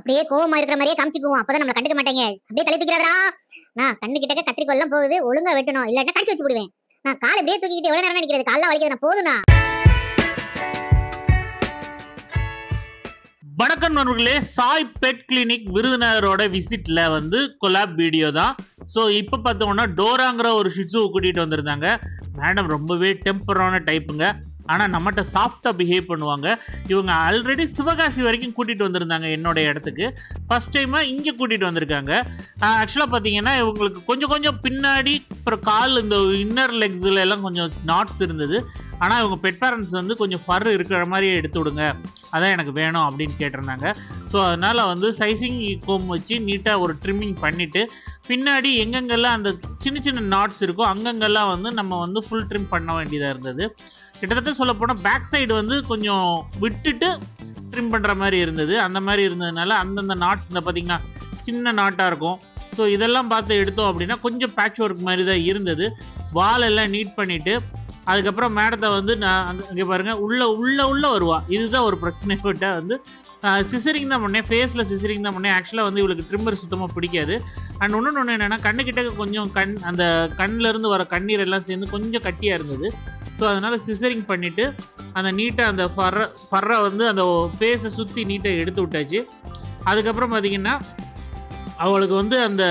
அப்படியே கோவமா இருக்கிற மாதிரியே காமிச்சுக்குவோம். அப்பதான் நம்மள கண்டுக்க மாட்டாங்க. அப்படியே தலை தூக்கிறாதடா. நான் கண்ணு கிட்டக்க கத்திரிக்கோல் எல்லாம் போகுது, ஒழுங்கா வெட்டணும், இல்லாட்டா கடிச்சு வச்சு விடுவேன். நான் காலை அப்படியே தூக்கிக்கிட்டு எவ்வளவு நேரம் நிக்கிறது, கால்ல வலிக்குது, நான் போதும்னா. வணக்கம் நண்பர்களே, சாய் பெட் கிளினிக் விருதுநகரோட விசிட்ல வந்து கொலாப் வீடியோ தான். ஸோ இப்போ பார்த்தோம்னா டோராங்கிற ஒரு ஷிட்ஸுவை கூட்டிகிட்டு வந்திருந்தாங்க. மேடம் ரொம்பவே டெம்பரான டைப்புங்க, ஆனால் நம்மகிட்ட சாஃப்டாக பிஹேவ் பண்ணுவாங்க. இவங்க ஆல்ரெடி சிவகாசி வரைக்கும் கூட்டிகிட்டு வந்திருந்தாங்க என்னோட இடத்துக்கு. ஃபஸ்ட் டைமாக இங்கே கூட்டிகிட்டு வந்திருக்காங்க. ஆக்சுவலாக பார்த்தீங்கன்னா இவங்களுக்கு கொஞ்சம் கொஞ்சம் பின்னாடி அப்புறம் கால் இந்த இன்னர் லெக்ஸில் எல்லாம் கொஞ்சம் நாட்ஸ் இருந்தது. ஆனால் இவங்க பெட் பேரண்ட்ஸ் வந்து கொஞ்சம் ஃபர் இருக்கிற மாதிரியே எடுத்து விடுங்க, அதான் எனக்கு வேணும் அப்படின்னு கேட்டிருந்தாங்க. ஸோ அதனால் வந்து சைசிங் கோம் வச்சு நீட்டாக ஒரு ட்ரிம்மிங் பண்ணிவிட்டு பின்னாடி எங்கெங்கெல்லாம் அந்த சின்ன சின்ன நாட்ஸ் இருக்கோ அங்கங்கெல்லாம் வந்து நம்ம வந்து ஃபுல் ட்ரிம் பண்ண வேண்டியதாக இருந்தது. கிட்டத்தட்ட சொல்ல போனால் பேக் சைடு வந்து கொஞ்சம் விட்டுட்டு ட்ரிம் பண்ணுற மாதிரி இருந்தது. அந்த மாதிரி இருந்ததுனால அந்தந்த நாட்ஸ் இந்த பார்த்திங்கன்னா சின்ன நாட்டாக இருக்கும். ஸோ இதெல்லாம் பார்த்து எடுத்தோம் அப்படின்னா கொஞ்சம் பேட்ச் ஒர்க் மாதிரி தான் இருந்தது. வால் எல்லாம் நீட் பண்ணிவிட்டு அதுக்கப்புறம் மேடத்தை வந்து நான் இங்கே பாருங்கள் உள்ளே வருவா. இதுதான் ஒரு பிரச்சனை. விட்ட வந்து சிசரிங் தான் பண்ணேன், ஃபேஸில் சிசரிங் தான் பண்ணேன். ஆக்சுவலாக வந்து இவளுக்கு ட்ரிம்மர் சுத்தமாக பிடிக்காது. அண்ட் ஒன்று என்னென்னா கண்ணுக்கிட்ட கொஞ்சம் அந்த கண்ணிலேருந்து வர கண்ணீர் எல்லாம் சேர்ந்து கொஞ்சம் கட்டியாக இருந்தது. ஸோ அதனால் சிசரிங் பண்ணிவிட்டு அந்த நீட்டாக அந்த ஃபர்ரை வந்து அந்த ஃபேஸை சுற்றி நீட்டாக எடுத்து விட்டாச்சு. அதுக்கப்புறம் பார்த்திங்கன்னா அவளுக்கு வந்து அந்த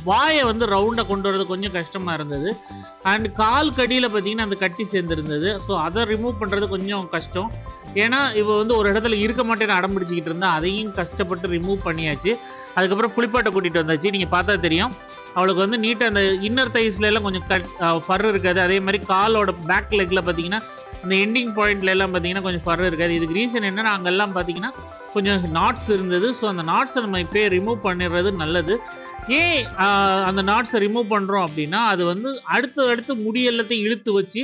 வாயை வந்து ரவுண்டாக கொண்டு வரது கொஞ்சம் கஷ்டமாக இருந்தது. அண்ட் கால் கடியில் பார்த்திங்கன்னா அந்த கட்டி சேர்ந்துருந்தது. ஸோ அதை ரிமூவ் பண்ணுறது கொஞ்சம் கஷ்டம். ஏன்னா இவ வந்து ஒரு இடத்துல இருக்க மாட்டேன்னு அடம் பிடிச்சிக்கிட்டு இருந்தா, அதையும் கஷ்டப்பட்டு ரிமூவ் பண்ணியாச்சு. அதுக்கப்புறம் குளிப்பாட்டை கூட்டிகிட்டு வந்தாச்சு. நீங்கள் பார்த்தா தெரியும் அவளுக்கு வந்து நீட்டாக அந்த இன்னர் தைஸ்ல எல்லாம் கொஞ்சம் ஃபர் இருக்காது. அதே மாதிரி காலோட பேக் லெக்கில் பார்த்தீங்கன்னா அந்த எண்டிங் பாயிண்ட்ல எல்லாம் பார்த்தீங்கன்னா கொஞ்சம் ஃபர் இருக்காது. இதுக்கு ரீசன் என்னன்னா அங்கெல்லாம் பார்த்தீங்கன்னா கொஞ்சம் நாட்ஸ் இருந்தது. ஸோ அந்த நாட்ஸை நம்ம இப்போயே ரிமூவ் பண்ணிடுறது நல்லது. ஏன் அந்த நாட்ஸை ரிமூவ் பண்ணுறோம் அப்படின்னா அது வந்து அடுத்து முடி எல்லாத்தையும் இழுத்து வச்சு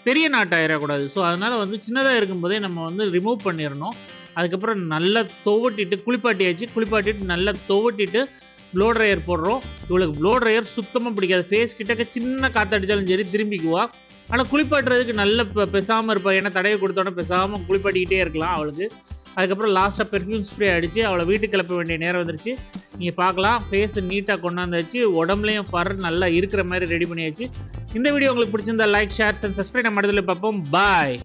பெரிய நாட்டாயிடக்கூடாது. ஸோ அதனால் வந்து சின்னதாக இருக்கும்போதே நம்ம வந்து ரிமூவ் பண்ணிடணும். அதுக்கப்புறம் நல்லா துவட்டிட்டு குளிப்பாட்டிட்டு நல்லா துவட்டிட்டு ப்ளோ ட்ரையர் போடுறோம். இவளுக்கு ப்ளோ ட்ரையர் சுத்தமாக பிடிக்காது. ஃபேஸ் கிட்டக்க சின்ன காற்று அடித்தாலும் சரி திரும்பிக்குவா. ஆனால் குளிப்பாட்டுறதுக்கு நல்ல பெசாமல் இருப்பாள். ஏன்னா தடவை கொடுத்தோன்னே பெசாமல் குளிப்பாட்டிக்கிட்டே இருக்கலாம் அவளுக்கு. அதுக்கப்புறம் லாஸ்ட்டாக பெர்ஃப்யூம் ஸ்ப்ரே அடித்து அவளை வீட்டுக்கு கிளப்ப வேண்டிய நேரம் வந்துருச்சு. நீங்கள் பார்க்கலாம் ஃபேஸை நீட்டாக கொண்டாந்து வச்சு உடம்புலையும் ஃபர் நல்லா இருக்கிற மாதிரி ரெடி பண்ணியாச்சு. இந்த வீடியோ உங்களுக்கு பிடிச்சிருந்தா லைக், ஷேர் அண்ட் சப்ஸ்கிரைப். நம்ம இடத்துல பார்ப்போம். பாய்.